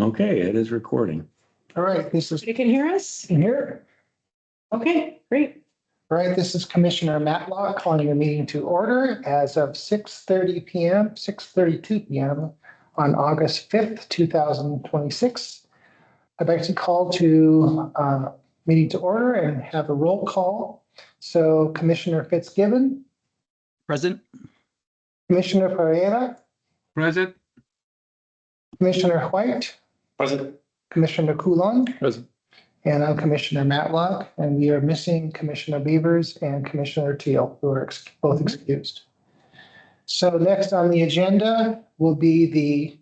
Okay, it is recording. All right, this is You can hear us? here. Okay, great. All right, this is Commissioner Matlock calling the meeting to order as of 6:30 PM, 6:32 PM on August 5th, 2026. I'd like to call to meeting to order and have a roll call. So Commissioner Fitzgibbon, Present. Commissioner Pereira, Present. Commissioner White, Present. Commissioner Coulon, Present. and I'm Commissioner Matlock, and we are missing Commissioner Beavers and Commissioner Teal, who are both excused. So next on the agenda will be the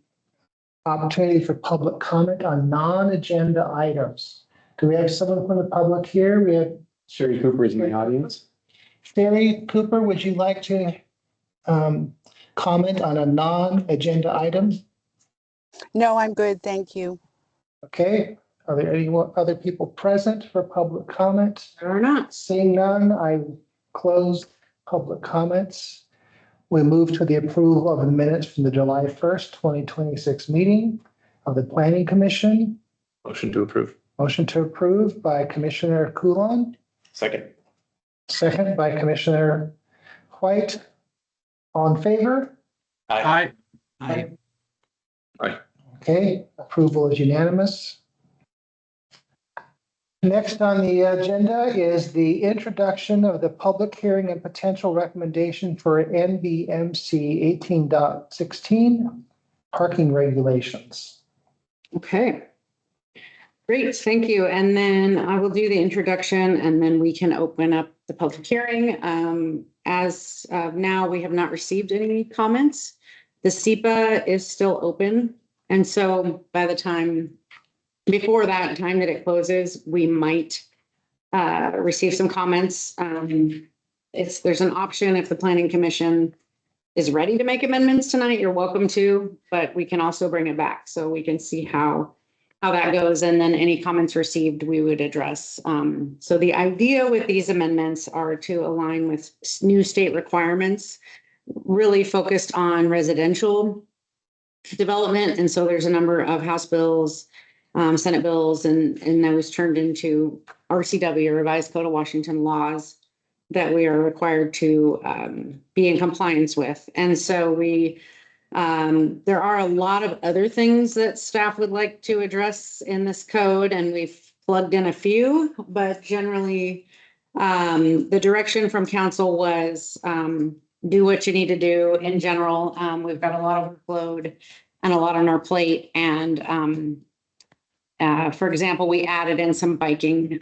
opportunity for public comment on non-agenda items. Do we have someone from the public here? We have Sherry Cooper is in the audience. Sherry Cooper. Would you like to comment on a non-agenda item? No, I'm good. Thank you. Okay. Are there any other people present for public comment? Or not. Seeing none, I close public comments. We move to the approval of the minutes from the July 1st, 2026 meeting of the Planning Commission. Motion to approve. Motion to approve by Commissioner Coulon, Second. second by Commissioner White. All in favor? Aye. Aye. Okay, approval is unanimous. Next on the agenda is the introduction of the public hearing and potential recommendation for NBMC 18.16 parking regulations. Okay. Great, thank you. And then I will do the introduction and then we can open up the public hearing. As of now, we have not received any comments. The SEPA is still open. And so by the time, before that time that it closes, we might receive some comments. There's an option if the Planning Commission is ready to make amendments tonight, you're welcome to, but we can also bring it back so we can see how that goes. And then any comments received, we would address. So the idea with these amendments are to align with new state requirements, really focused on residential development. And so there's a number of House bills, Senate bills, and those turned into RCW, Revised Code of Washington laws, that we are required to be in compliance with. And so there are a lot of other things that staff would like to address in this code, and we've plugged in a few, but generally the direction from council was do what you need to do in general. We've got a lot of workload and a lot on our plate. And for example, we added in some biking,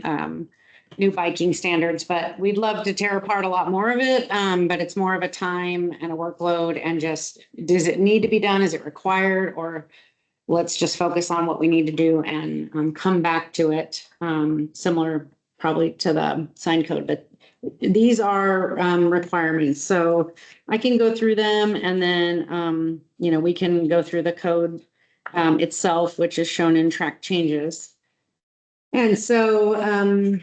new biking standards, but we'd love to tear apart a lot more of it. But it's more of a time and a workload, and just, does it need to be done? Is it required? Or let's just focus on what we need to do and come back to it. Similar probably to the sign code, but these are requirements. So I can go through them, and then, we can go through the code itself, which is shown in track changes. And so,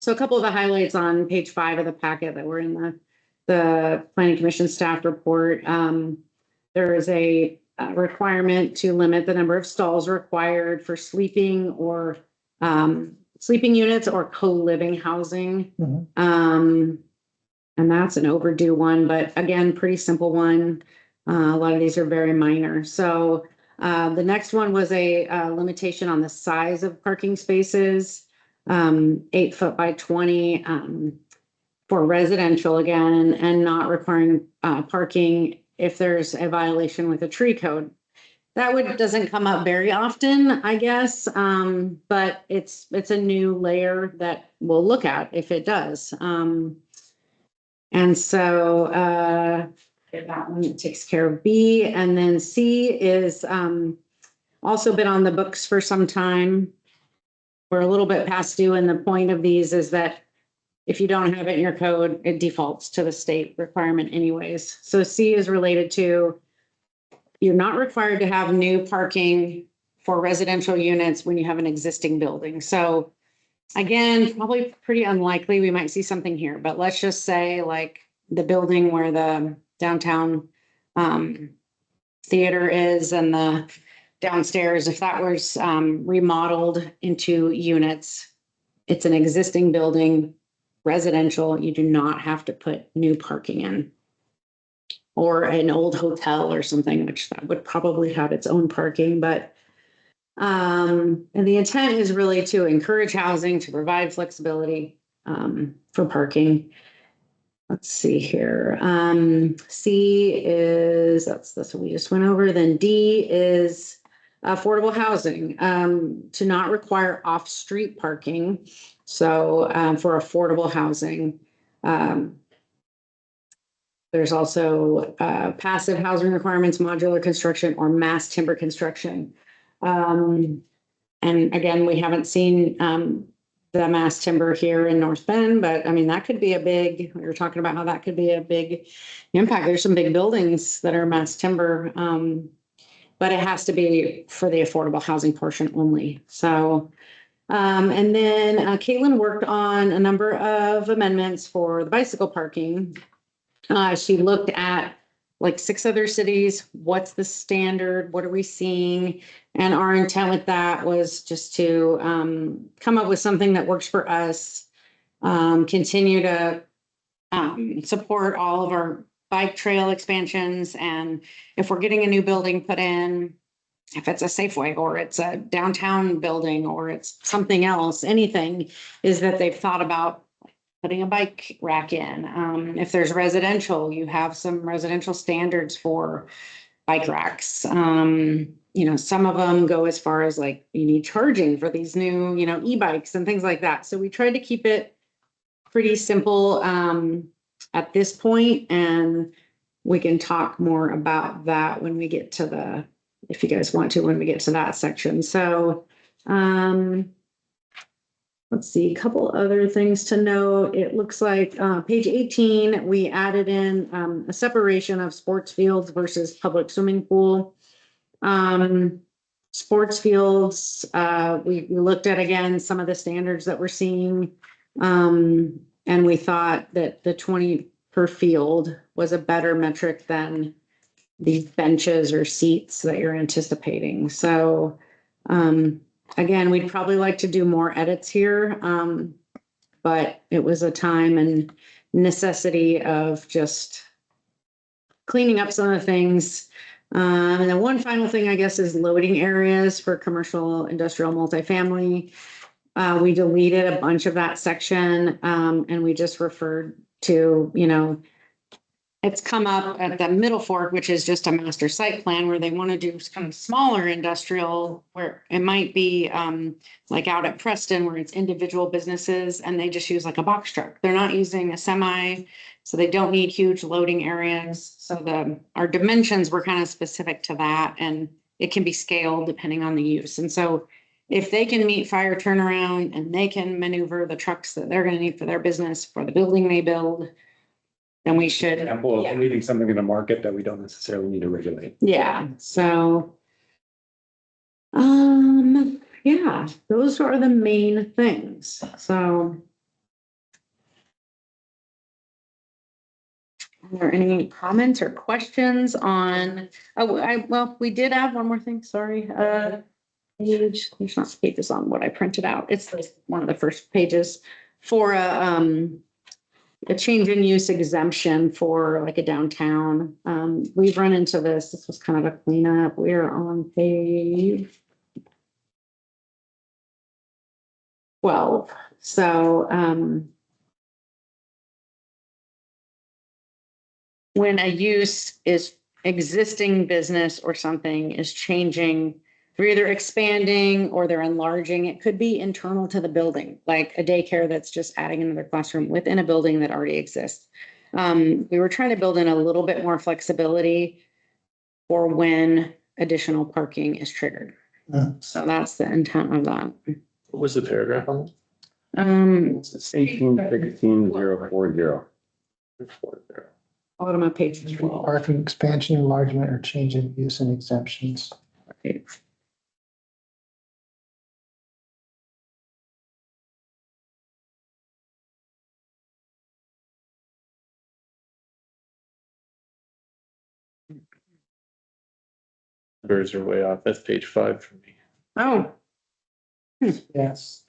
so a couple of the highlights on page 5 of the packet that were in the Planning Commission staff report. There is a requirement to limit the number of stalls required for sleeping or sleeping units or co-living housing. Mhm. And that's an overdue one, but again, pretty simple one. A lot of these are very minor. So the next one was a limitation on the size of parking spaces, 8 foot by 20 for residential again, and not requiring parking if there's a violation with a tree code. That doesn't come up very often, I guess, but it's a new layer that we'll look at if it does. And so that one takes care of B. And then C is also been on the books for some time. We're a little bit past due, and the point of these is that if you don't have it in your code, it defaults to the state requirement anyways. So C is related to, you're not required to have new parking for residential units when you have an existing building. So again, probably pretty unlikely we might see something here, but let's just say like the building where the downtown theater is and the downstairs, if that was remodeled into units, it's an existing building, residential, you do not have to put new parking in. Or an old hotel or something, which that would probably have its own parking, but and the intent is really to encourage housing, to provide flexibility for parking. Let's see here. C is, that's what we just went over. Then D is affordable housing, to not require off-street parking. So for affordable housing, there's also passive housing requirements, modular construction, or mass timber construction. And again, we haven't seen the mass timber here in North Bend, but I mean, that could be a big, we were talking about how that could be a big impact. There's some big buildings that are mass timber, but it has to be for the affordable housing portion only. So, and then Caitlin worked on a number of amendments for the bicycle parking. She looked at like 6 other cities. What's the standard? What are we seeing? And our intent with that was just to come up with something that works for us, continue to support all of our bike trail expansions. And if we're getting a new building put in, if it's a Safeway or it's a downtown building or it's something else, anything, is that they've thought about putting a bike rack in. If there's residential, you have some residential standards for bike racks. You know, some of them go as far as like you need charging for these new, you know, e-bikes and things like that. So we tried to keep it pretty simple at this point, and we can talk more about that when we get to the, if you guys want to, when we get to that section. So let's see, a couple other things to note. It looks like page 18, we added in a separation of sports fields versus public swimming pool. Sports fields, we looked at again some of the standards that we're seeing, and we thought that the 20 per field was a better metric than these benches or seats that you're anticipating. So again, we'd probably like to do more edits here, but it was a time and necessity of just cleaning up some of the things. And then one final thing, I guess, is loading areas for commercial, industrial, multifamily. We deleted a bunch of that section, and we just referred to, you know, it's come up at the Middle Fork, which is just a master site plan where they want to do kind of smaller industrial, where it might be like out at Preston where it's individual businesses and they just use like a box truck. They're not using a semi, so they don't need huge loading areas. So our dimensions were kind of specific to that, and it can be scaled depending on the use. And so if they can meet fire turnaround and they can maneuver the trucks that they're going to need for their business, for the building they build, then we should. Example of leaving something in the market that we don't necessarily need to regulate. Yeah, so. Yeah, those are the main things, so. Are there any comments or questions on, well, we did have one more thing, sorry. Page, there's not pages on what I printed out. It's one of the first pages for a change in use exemption for like a downtown. We've run into this. This was kind of a cleanup. We're on page 12. So when a use is existing business or something is changing, they're either expanding or they're enlarging. It could be internal to the building, like a daycare that's just adding another classroom within a building that already exists. We were trying to build in a little bit more flexibility for when additional parking is triggered. So that's the intent of that. What was the paragraph on It's 1816-040. that? Bottom of page 12. Parking expansion, enlargement, or change in use and exemptions. Right. Numbers are way off. That's page 5 for me. Oh, Yes.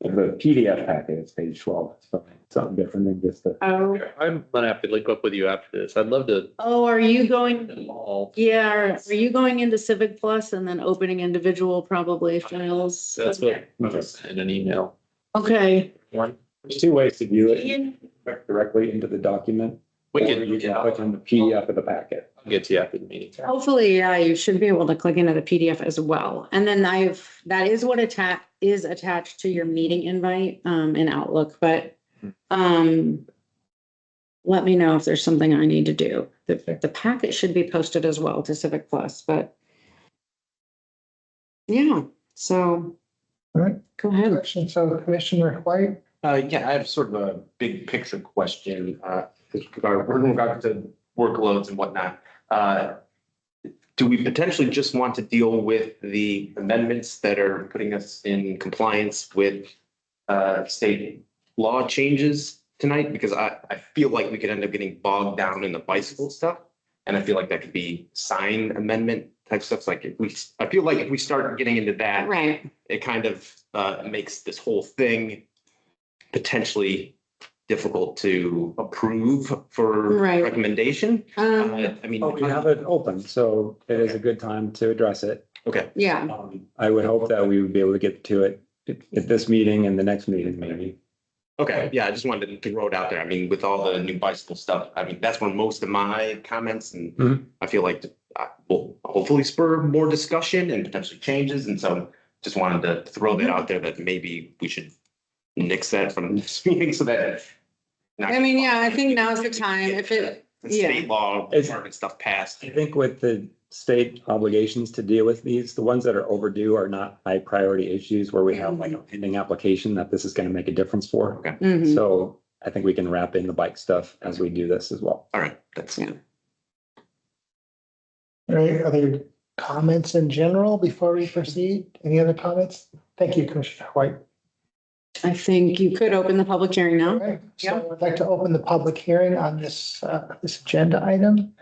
The PDF packet is page 12, so something different than just the. oh, I'm gonna have to link up with you after this. I'd love to. oh, are you going? them all. Yeah, are you going into Civic Plus and then opening individual probably files? That's what in an email. Okay. One. There's two ways to view it, click directly into the document, or you can click on the PDF of the packet. I'll get to you after the meeting. Hopefully, yeah, you should be able to click into the PDF as well. And then that is what is attached to your meeting invite, in Outlook, but, let me know if there's something I need to do. The packet should be posted as well to Civic Plus, but yeah, so All right, go ahead. question. So Commissioner White, Yeah, I have sort of a big picture question, in regard to workloads and whatnot. Do we potentially just want to deal with the amendments that are putting us in compliance with state law changes tonight? Because I feel like we could end up getting bogged down in the bicycle stuff. And I feel like that could be sign amendment type stuff. Like I feel like if we start getting into that, Right. it kind of makes this whole thing potentially difficult to approve for Right. recommendation. I mean, Oh, we have it open, so it is a good time to address it. okay, Yeah, I would hope that we would be able to get to it at this meeting and the next meeting, maybe. okay, yeah, I just wanted to throw it out there. I mean, with all the new bicycle stuff, I mean, that's where most of my comments and Mhm. I feel like will hopefully spur more discussion and potentially changes. And so just wanted to throw that out there that maybe we should nix that from this meeting so that. I mean, yeah, I think now's the time. If it, The yeah. state law department stuff passed. I think with the state obligations to deal with these, the ones that are overdue are not high priority issues where we have like a pending application that this is going to make a difference for. Okay, Mhm. So I think we can wrap in the bike stuff as we do this as well. all right, that's. Yeah. all right, other comments in general before we proceed? Any other comments? Thank you, Commissioner White. I think you could open the public hearing All now. right, so I'd like to open the public hearing on this agenda item.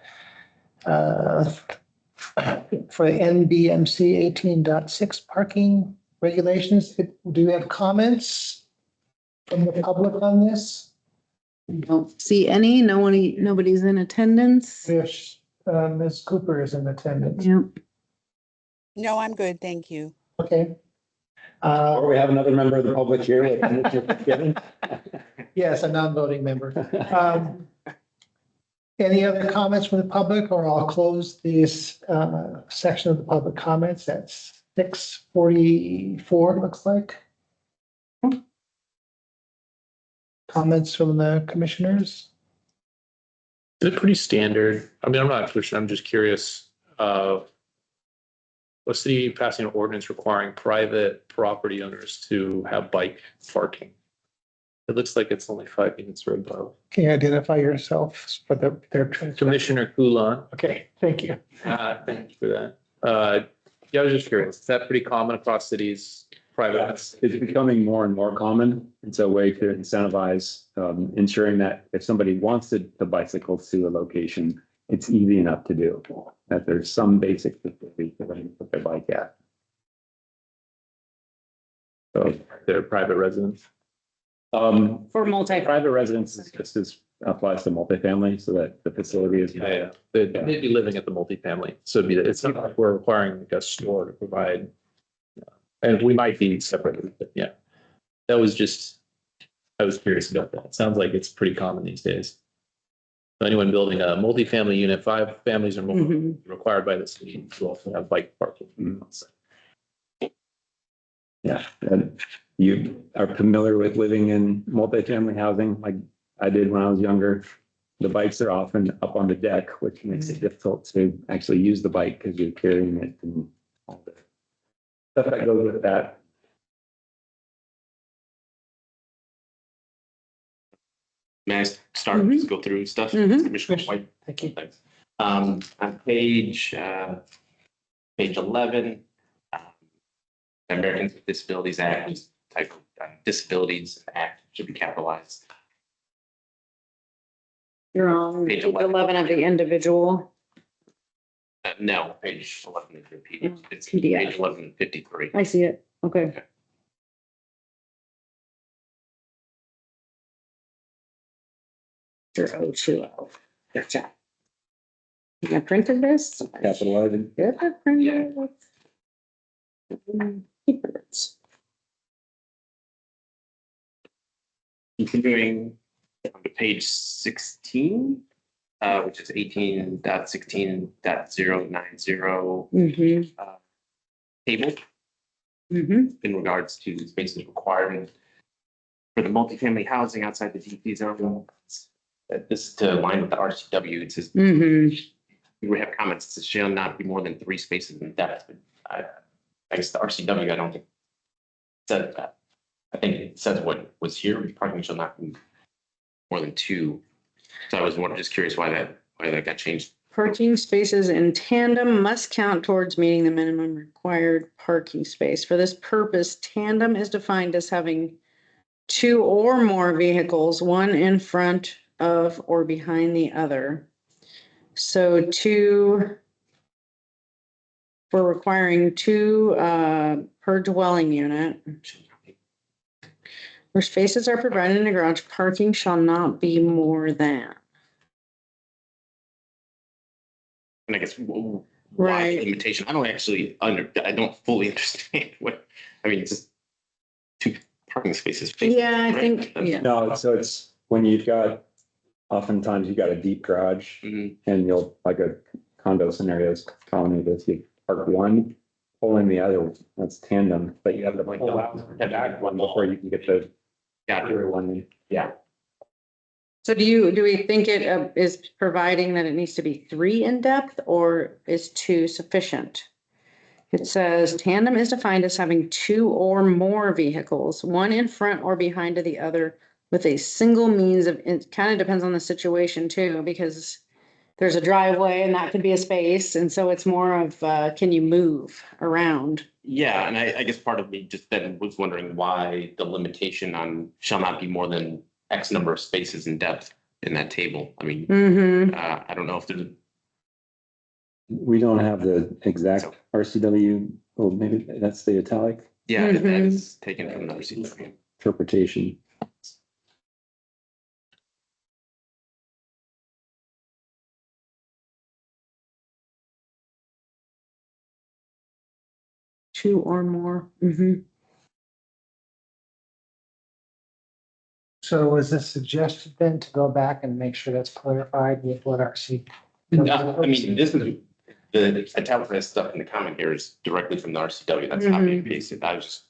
For NBMC 18.6 parking regulations. Do we have comments from the public on this? Don't see any, nobody's in attendance. If Ms. Cooper is in attendance. Yep. No, I'm good, thank you. Okay. Or we have another member of the public here. with Given. Yes, a non-voting member. Any other comments from the public, or I'll close this section of the public comments at 6:44, looks like. Comments from the commissioners? They're pretty standard. I mean, I'm not, I'm just curious. Was city passing an ordinance requiring private property owners to have bike parking? It looks like it's only 5 units or above. Can you identify yourself for their? Commissioner Coulon, Okay, thank you. thank you for that. Yeah, I was just curious. Is that pretty common across cities? Private? It's becoming more and more common. It's a way to incentivize ensuring that if somebody wants to bicycle to a location, it's easy enough to do. That there's some basic facility for them to put their bike at. So They're private residents. For multi. private residences just as applies to multifamily, so that the facility is. Yeah, they'd be living at the multifamily. So it'd be, it's not like we're requiring like a store to provide. And we might be separate, but yeah. That was just, I was curious about that. It sounds like it's pretty common these days. Anyone building a multifamily unit, 5 families or more Mhm. required by the city to also have bike parking. Yeah, and you are familiar with living in multifamily housing like I did when I was younger. The bikes are often up on the deck, which makes it difficult to actually use the bike because you're carrying it and all the stuff that goes with that. May I start, Mhm. just go through stuff? Mhm. Commissioner White. Thank you. Thanks. On page 11, Americans with Disabilities Act, is type of Disabilities Act should be capitalized. You're on Page page 11 of the individual. No, page 11 of your PDF. It's PDF. page 1153. I see it. Okay. Sure, 020. Gotcha. I printed this. Capitalized. Did I print it? Papers. Continuing on to page 16, which is 18.16.090 Mm-hmm, table mm-hmm, in regards to spaces required for the multifamily housing outside the DP zone. This is to align with the RCW. It says mm-hmm. we have comments. It says shall not be more than 3 spaces in depth. But I guess the RCW, I don't think said that. I think it says what was here. Parking shall not be more than 2. So I was just curious why that got changed. Parking spaces in tandem must count towards meeting the minimum required parking space. For this purpose, tandem is defined as having 2 or more vehicles, one in front of or behind the other. So 2, we're requiring 2 per dwelling unit. Where spaces are provided in a garage, parking shall not be more than. And I guess why Right. the limitation? I don't fully understand what, I mean, it's just 2 parking spaces. Yeah, I right? think, yeah. No, so it's when you've got, oftentimes you've got a deep garage Mhm. and you'll, like a condo scenarios, colony this, you park one, pull in the other, that's tandem, but you have to pull out the back one before you can get the Got it. other one. Yeah. So do we think it is providing that it needs to be 3 in depth or is 2 sufficient? It says tandem is defined as having 2 or more vehicles, one in front or behind of the other with a single means of, it kind of depends on the situation too, because there's a driveway and that could be a space. And so it's more of, can you move around? Yeah, and I guess part of me just then was wondering why the limitation on shall not be more than X number of spaces in depth in that table. I mean, Mm-hmm. I don't know if there's, We don't have the exact RCW, well, maybe that's the italic yeah, that Mhm. is taken from the RCW. interpretation. Two or more. Mm-hmm. So was this suggested then to go back and make sure that's clarified with what our C? I mean, this is, the italicized stuff in the comment here is directly from the RCW. That's not being pasted. I was just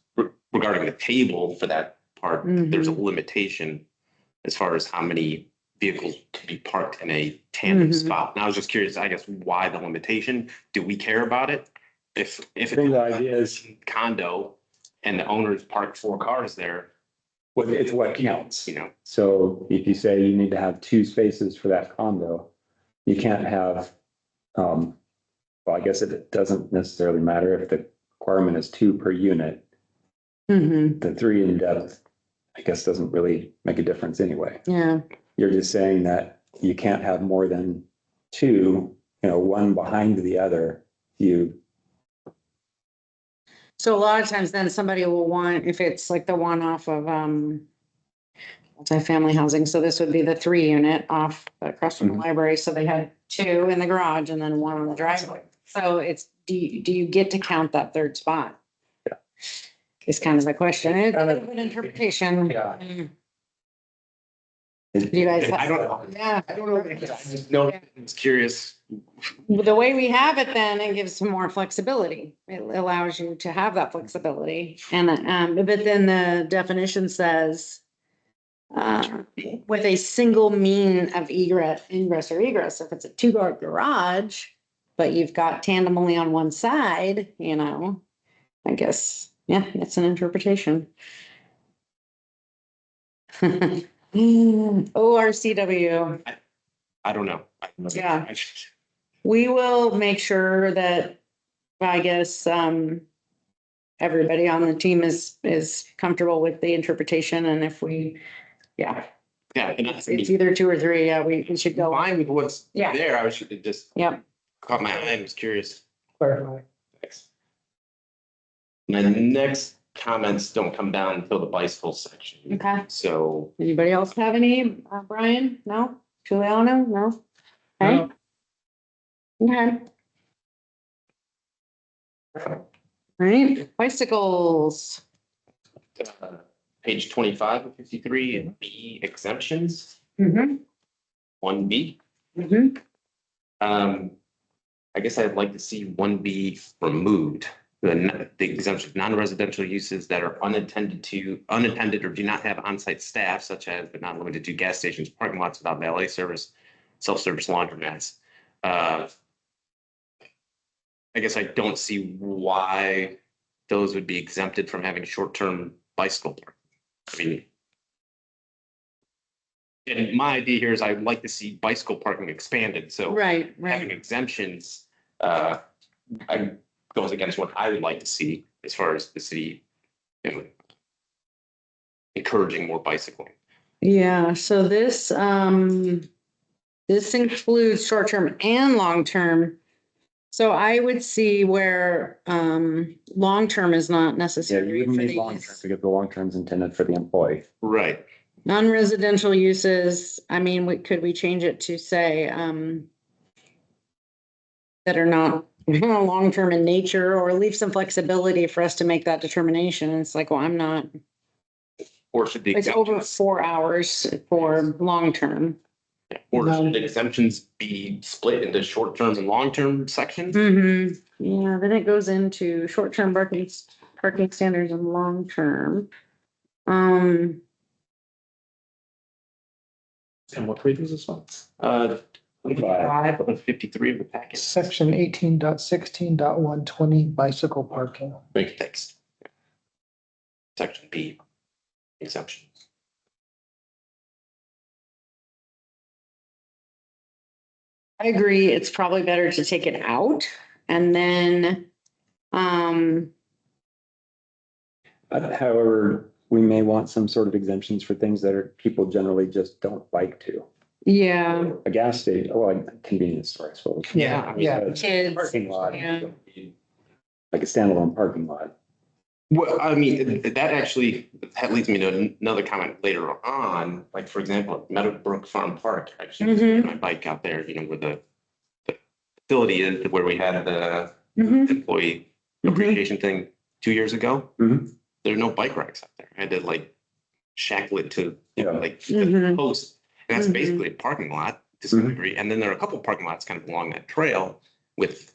regarding the table for that part, there's a limitation as far as how many vehicles can be parked in a tandem spot. And I was just curious, I guess, why the limitation? Do we care about it? If I think the idea is, condo and the owners park 4 cars there, well, it's what counts. you know, So if you say you need to have 2 spaces for that condo, you can't have, well, I guess it doesn't necessarily matter if the requirement is 2 per unit. Mm-hmm. The 3 in depth, I guess, doesn't really make a difference anyway. Yeah. You're just saying that you can't have more than 2, one behind the other. So a lot of times then somebody will want, if it's like the one off of, multifamily housing, so this would be the 3 unit off across from the library, so they had 2 in the garage and then 1 on the driveway. So it's, do you get to count that 3rd spot? Yeah. It's kind of the question. It's Kind kind of- of an interpretation. Yeah. Do you guys? I don't know. Yeah. I don't know. I just know, I'm curious. The way we have it, then it gives some more flexibility. It allows you to have that flexibility. And, but then the definition says, with a single mean of ingress or egress, if it's a 2-car garage, but you've got tandem only on one side, I guess, yeah, it's an interpretation. ORCW. I don't know. Yeah. We will make sure that, I guess, everybody on the team is comfortable with the interpretation, and if we, yeah, Yeah, and it's either 2 or 3, yeah, we should go. fine with what's Yeah. there. I was just Yep. caught my eye. I was curious. Clarify. Thanks. My next comments don't come down until the bicycle section. Okay. So Anybody else have any? Brian? No? Juliana? No? Okay. Okay. All right, bicycles. page 25 of 53, B exemptions, Mm-hmm. 1B. Mm-hmm. I guess I'd like to see 1B removed. The exemption, non-residential uses that are unattended or do not have on-site staff, such as but not limited to gas stations, parking lots without valet service, self-service laundromats. I guess I don't see why those would be exempted from having short-term bicycle park. I mean, and my idea here is I'd like to see bicycle parking expanded, so Right, having right. exemptions goes against what I would like to see as far as the city, you know, encouraging more bicycling. Yeah, so this includes short-term and long-term. So I would see where, long-term is not Yeah, you necessary wouldn't for need long-term these. because the long-term is intended for the employee. Right. Non-residential uses, I mean, could we change it to say, that are not long-term in nature, or leave some flexibility for us to make that determination? It's like, well, I'm not, Or should the it's over exemptions, 4 hours for long-term. or should the exemptions be split into short-term and long-term sections? Mm-hmm. Yeah, then it goes into short-term parking standards and long-term. And what page is this one? 25 of 53 of the packet. Section 18.16.120 bicycle parking. Thanks. Section B, exemptions. I agree, it's probably better to take it out and then, However, we may want some sort of exemptions for things that are, people generally just don't like to. yeah, A gas station, or a convenience store, I suppose. Yeah, yeah. A kids. Parking lot, Yeah. like a standalone parking lot. Well, I mean, that leads me to another comment later on, like, for example, Meadowbrook Farm Park, actually, Mhm. my bike out there, you know, where the facility is, where we had the Mhm. employee Mhm. appreciation thing 2 years ago. Mhm. There are no bike racks out there. I had to like shackle it to Yeah. like Mhm. the post. And that's Mhm. basically a parking lot to some Mhm. degree. And then there are a couple parking lots kind of along that trail with,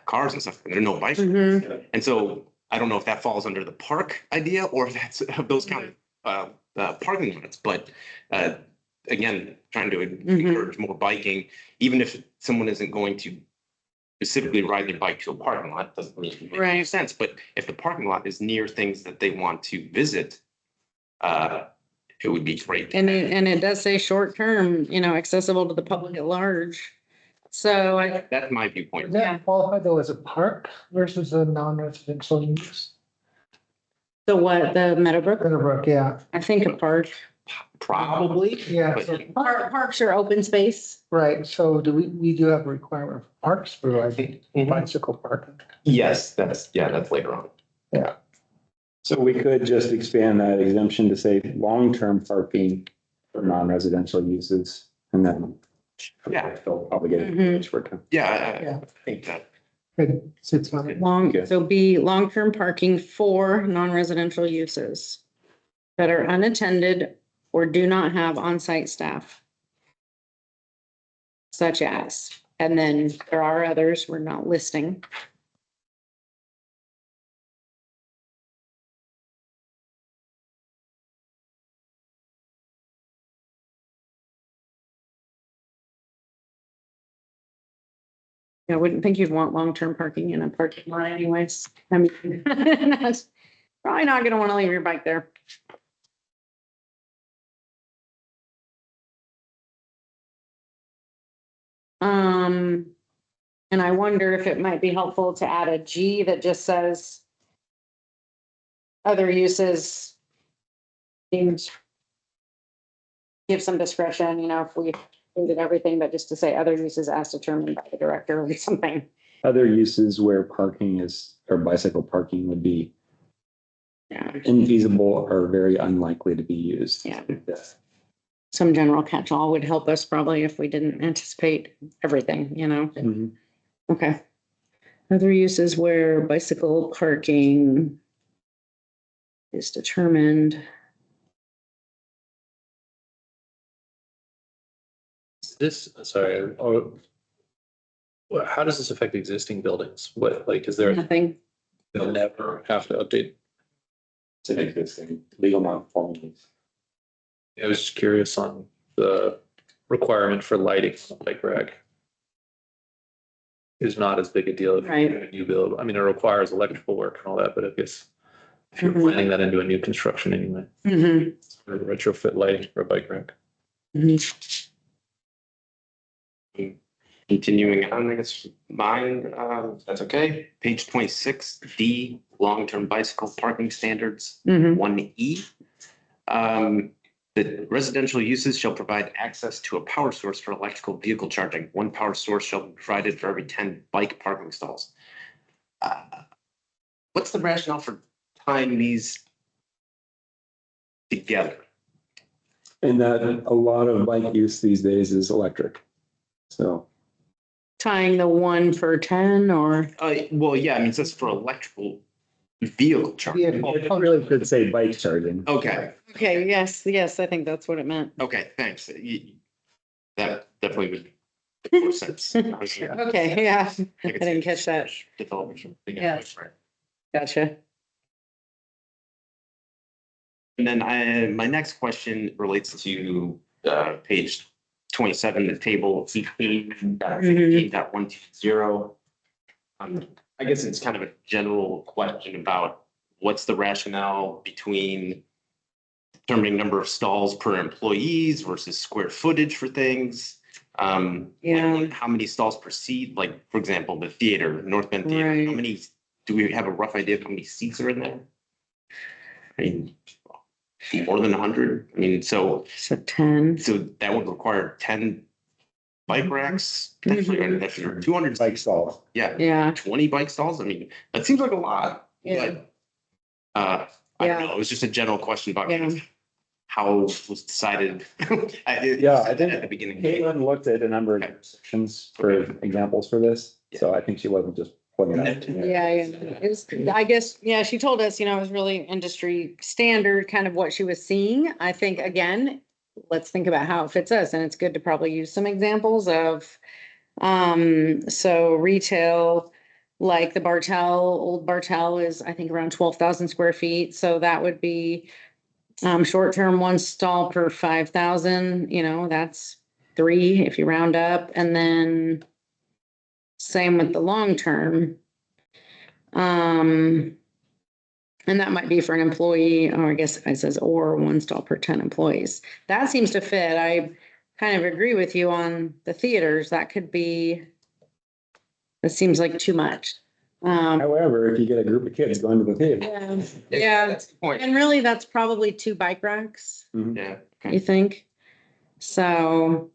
cars and stuff. And there are no bike racks. Mhm. And so I don't know if that falls under the park idea or if that's those kind of parking lots, but again, trying to encourage more biking, even if someone isn't going to specifically ride their bike to a parking lot, doesn't really make any Right. sense. But if the parking lot is near things that they want to visit, it would be great. And it does say short-term, accessible to the public at large. So That's my Would viewpoint. that qualify though as a park versus a non-residential use? the what, the Meadowbrook? Meadowbrook, yeah, I think a park. Probably. yeah. But- So Parks are open space. right, so we do have a requirement for parks for, I think, Mhm. bicycle parking. Yes, that's later on. So we could just expand that exemption to say long-term parking for non-residential uses and then. Yeah. They'll probably get Mhm. it short term. Yeah, I think that. Good, sits on it. Okay. So be long-term parking for non-residential uses that are unattended or do not have on-site staff. Such as, and then there are others we're not listing. I wouldn't think you'd want long-term parking in a parking lot anyways. I mean, that's probably not gonna wanna leave your bike there. And I wonder if it might be helpful to add a G that just says other uses seems give some discretion, if we included everything, but just to say other uses as determined by the director or something. Other uses where parking is, or bicycle parking would be Yeah, infeasible or very unlikely to be used. Yeah. some general catch-all would help us probably if we didn't anticipate everything, you know? Mhm. Okay. Other uses where bicycle parking is determined. Sorry, or how does this affect existing buildings? What, like, is there, Nothing. they'll never have to update? It's an existing legal non-conforming. I was just curious on the requirement for lighting on the bike rack. Is not as big a deal if Right. you're a new build. I mean, it requires electrical work and all that, but I guess if you're Mhm. planning that into a new construction anyway, Mm-hmm. or retrofit lighting for a bike rack. Continuing on, I guess, mine, that's okay. Page 26, D, long-term bicycle parking standards, Mm-hmm. 1E. The residential uses shall provide access to a power source for electrical vehicle charging. One power source shall be provided for every 10 bike parking stalls. What's the rationale for tying these together? And that a lot of bike use these days is electric. So Tying the 1 for 10 or, Well, yeah, I mean, it says for electrical vehicle charging. I really could say bike charging. Okay, okay, yes, I think that's what it meant. okay, thanks. That definitely would make more sense. Okay, yeah, I didn't catch that. Developers. Yeah. Gotcha. And then my next question relates to page 27, the table 15.120. I guess it's kind of a general question about what's the rationale between determining number of stalls per employees versus square footage for things. Yeah. Like, how many stalls per seat? Like, for example, the theater, North Bend Theater, how Right. many, do we have a rough idea of how many seats are in there? I mean, more than 100. I mean, so So 10. that would require 10 bike racks, potentially, Mhm. and that's 200 Bike stalls. Yeah, Yeah, 20 bike stalls. I mean, that seems like a lot, Yeah. but I don't Yeah. know. It was just a general question about Yeah. how it was decided. Yeah, I think at the beginning. Caitlin looked at a number of sections for examples for this. So I think she wasn't just pulling it out. yeah, it was, I guess, yeah, she told us, you know, it was really industry standard, kind of what she was seeing. I think, again, let's think about how it fits us, and it's good to probably use some examples of, so retail, like the Bartel, old Bartel is, I think, around 12,000 square feet, so that would be short-term 1 stall per 5,000, you know, that's 3 if you round up, and then same with the long-term. And that might be for an employee, or I guess it says, or 1 stall per 10 employees. That seems to fit. I kind of agree with you on the theaters. That could be, that seems like too much. However, if you get a group of kids going to the theater. Yeah, That's the point. and really, that's probably 2 bike racks, Yeah. you think? So,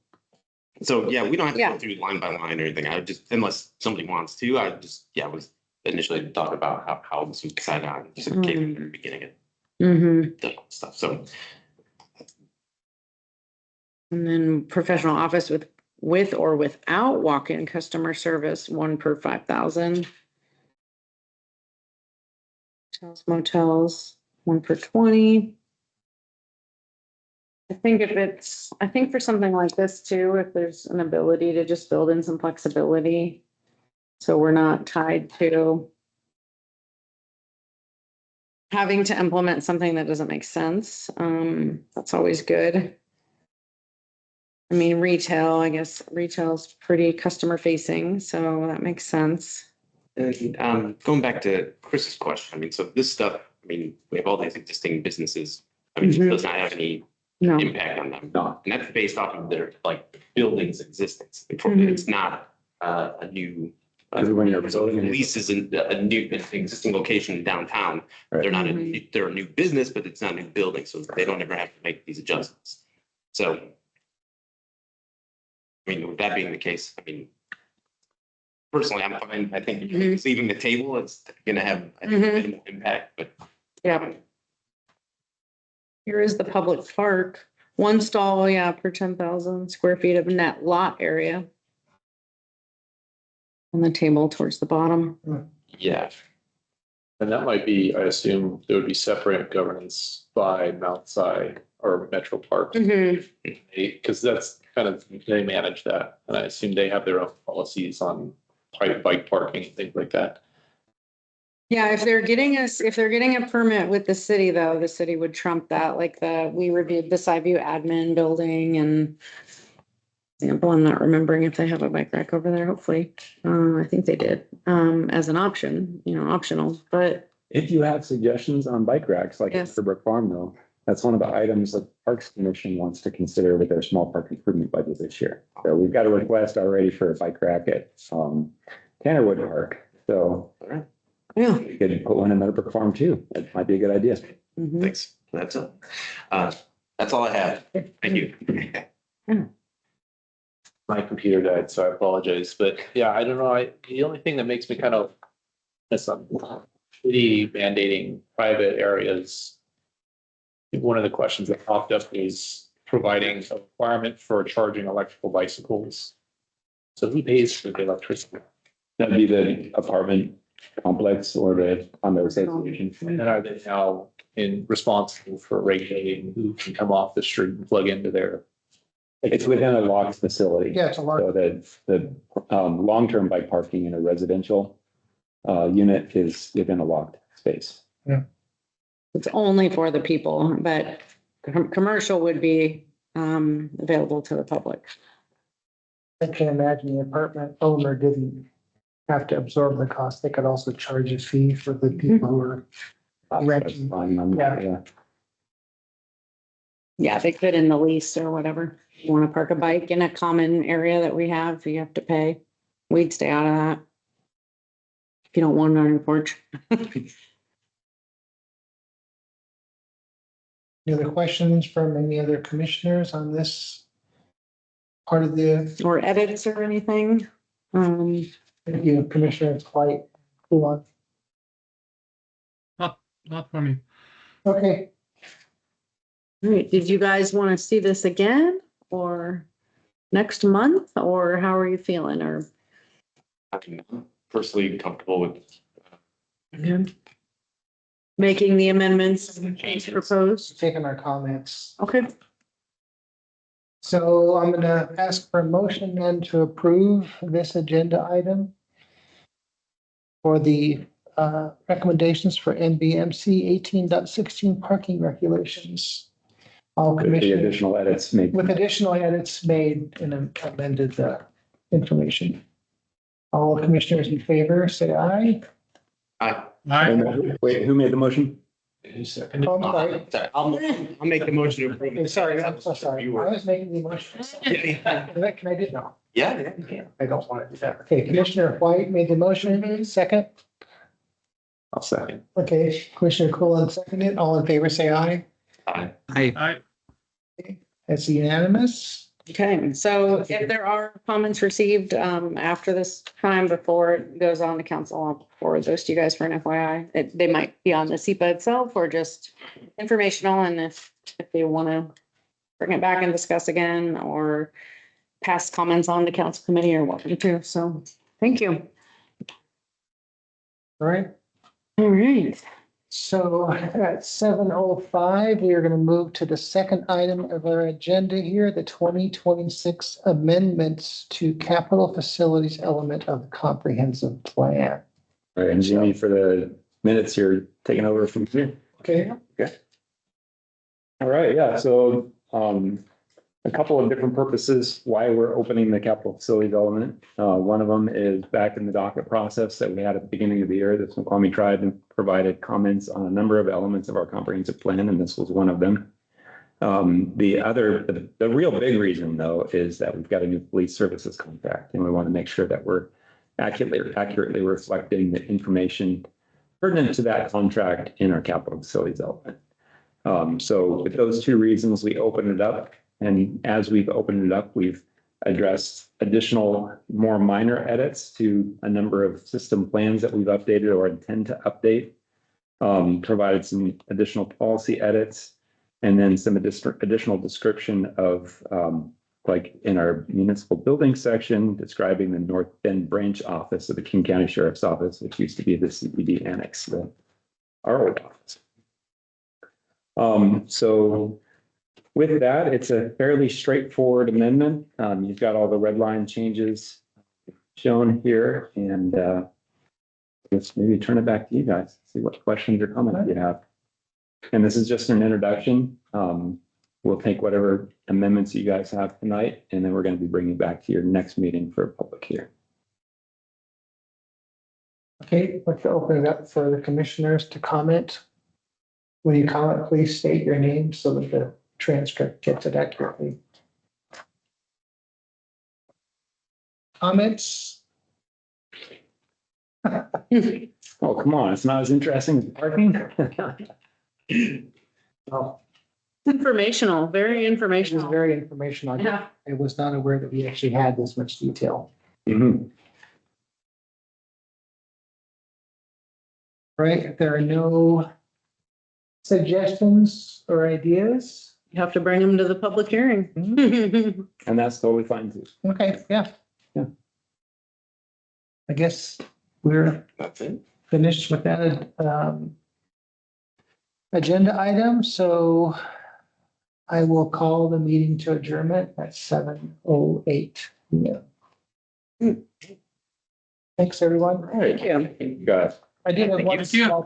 So, yeah, we don't have to Yeah. go through line by line or anything. I would just, unless somebody wants to, I just, yeah, was initially thought about how this was decided on, just in case in the beginning of the stuff. So, And then professional office with or without walk-in customer service, 1 per 5,000. Hotels, motels, 1 per 20. I think for something like this too, if there's an ability to just build in some flexibility. So we're not tied to having to implement something that doesn't make sense. That's always good. I mean, retail, I guess retail's pretty customer facing, so that makes sense. and going back to Chris's question, I mean, so this stuff, I mean, we have all these existing businesses. I mean, it Mhm. does not have any No, impact on them. No. And that's based off of their like building's existence. Mhm. It's not a new. Because when you're building a new- Lease is in a new, an existing location downtown. Right. They're not, they're a new business, but it's not a new building, so they don't ever have to make these adjustments. So I mean, with that being the case, I mean, personally, I'm fine. I think Mhm. leaving the table, it's gonna have, I think, Mhm. minimal impact, but Yeah. Here is the public park. One stall, yeah, per 10,000 square feet of net lot area. On the table towards the bottom. yeah. And that might be, I assume there would be separate governance by Mount Si or Metro Parks. Because that's kind of, they manage that. And I assume they have their own policies on private bike parking and things like that. Yeah, if they're getting a permit with the city, though, the city would trump that, like we reviewed the Skyview admin building and example, I'm not remembering if they have a bike rack over there, hopefully. I think they did, as an option, optional, but If you have suggestions on bike racks, like at Yes. Meadowbrook Farm though, that's one of the items that Parks Commission wants to consider with their small park improvement budget this year. So we've got a request already for a bike rack at, Tannerwood Park. So yeah. we could put one in Meadowbrook Farm too. That might be a good idea. Mhm. Thanks. That's it. That's all I have. Thank you. My computer died, so I apologize. But yeah, I don't know. The only thing that makes me kind of, that's shitty mandating private areas. One of the questions that popped up is providing a requirement for charging electrical bicycles. So who pays for the electricity? That'd be the apartment complex or the condo association. And then are they now responsible for regulating who can come off the street and plug into their? It's within a locked facility. Yeah, it's a large. So the long-term bike parking in a residential unit is within a locked space. It's only for the people, but commercial would be, available to the public. I can imagine the apartment owner didn't have to absorb the cost. They could also charge a fee for the people who are That's renting. fine. Yeah. Yeah, they could in the lease or whatever. You want to park a bike in a common area that we have, you have to pay. We'd stay out of that. If you don't want it on your porch. Any other questions from any other commissioners on this part of the, Or edits or anything. Commissioner White? Go on. Not for me. Okay, All right, did you guys want to see this again or next month, or how are you feeling, or? I'm personally comfortable with Making the amendments proposed? taking our comments. Okay, So I'm gonna ask for a motion then to approve this agenda item for the recommendations for NBMC 18.16 parking regulations. All With the commissioners, additional edits made. with additional edits made and amended information. All commissioners in favor, say aye. Wait, who made the motion? Oh, I'm sorry. Sorry, I'll make the motion to approve. Okay, sorry, I'm so sorry. I You were. was making the motion. Yeah, Can I do no? yeah. I don't want to do that. Okay, Commissioner White made the motion, second. I'll second. Okay, Commissioner Cool seconded. All in favor, say aye. I That's unanimous. okay, so if there are comments received after this time before it goes on to council, I'll forward those to you guys for an FYI. They might be on the SEPA itself or just informational, and if they want to bring it back and discuss again or pass comments on to council committee or welcome to. So thank you. All right. All right. So at 7:05, we are going to move to the second item of our agenda here, the 2026 amendments to capital facilities element of the comprehensive plan. All right, and Jimmy, for the minutes, you're taking over from here. Okay, All right, yeah, so a couple of different purposes why we're opening the capital facilities element. One of them is back in the docket process that we had at the beginning of the year. The Snoqualmie Tribe provided comments on a number of elements of our comprehensive plan, and this was one of them. The real big reason, though, is that we've got a new police services contract, and we want to make sure that we're accurately reflecting the information pertinent to that contract in our capital facilities element. So with those two reasons, we open it up. And as we've opened it up, we've addressed additional, more minor edits to a number of system plans that we've updated or intend to update. Provided some additional policy edits, and then some additional description of, like in our municipal building section, describing the North Bend branch office of the King County Sheriff's Office, which used to be the CBD annex, our old office. So with that, it's a fairly straightforward amendment. You've got all the red line changes shown here, and let's maybe turn it back to you guys, see what questions or comments you have. And this is just an introduction. We'll take whatever amendments you guys have tonight, and then we're going to be bringing it back to your next meeting for a public hearing. Okay, let's open it up for the commissioners to comment. When you comment, please state your name so that the transcript gets it accurately. Comments? Oh, come on, it's not as interesting as parking. Oh, Informational, very it was informational. very informational. Yeah. I was not aware that we actually had this much detail. Mhm. Right, if there are no suggestions or ideas, You have to bring them to the public hearing. And that's totally fine too. okay, yeah. Yeah. I guess we're That's it. finished with that agenda item, so I will call the meeting to adjournment at 7:08 p.m. Thanks, everyone. Thank you. You guys. I did have Thank you.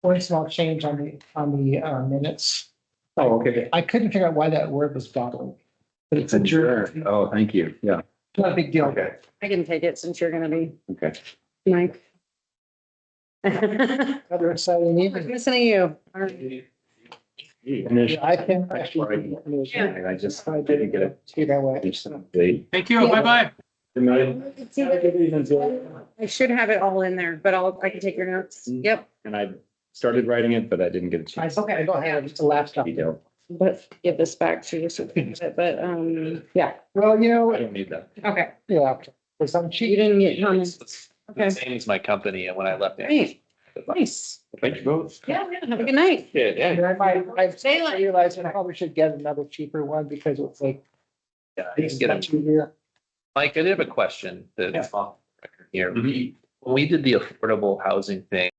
one small change on the minutes. Oh, okay. I couldn't figure out why that word was bothering me, but it's adjourned. Oh, thank you. Yeah. Not a big deal. Okay. I can take it since you're gonna be Okay. Mike. Another exciting evening. Missing you. All right. Yeah, I can actually. I just didn't get it. See that way. Thank you. Bye-bye. Good night. See that? I should have it all in there, but I can take your notes. Yep, And I started writing it, but I didn't get a chance. I don't have it, just a laptop. Detail. but give this back to you. So you can have it, but, yeah, Well, you I know, don't need that. okay. yeah, because I'm You cheap. didn't get comments. It's Okay. the same as my company, and when I left. Great. Nice. Thank you both. Yeah, have a good night. Yeah. I realized I probably should get another cheaper one because it's like. Yeah, I didn't get them. Cheaper. Mike, I did have a question that's Yeah. off the record here. Mhm. When we did the affordable housing thing,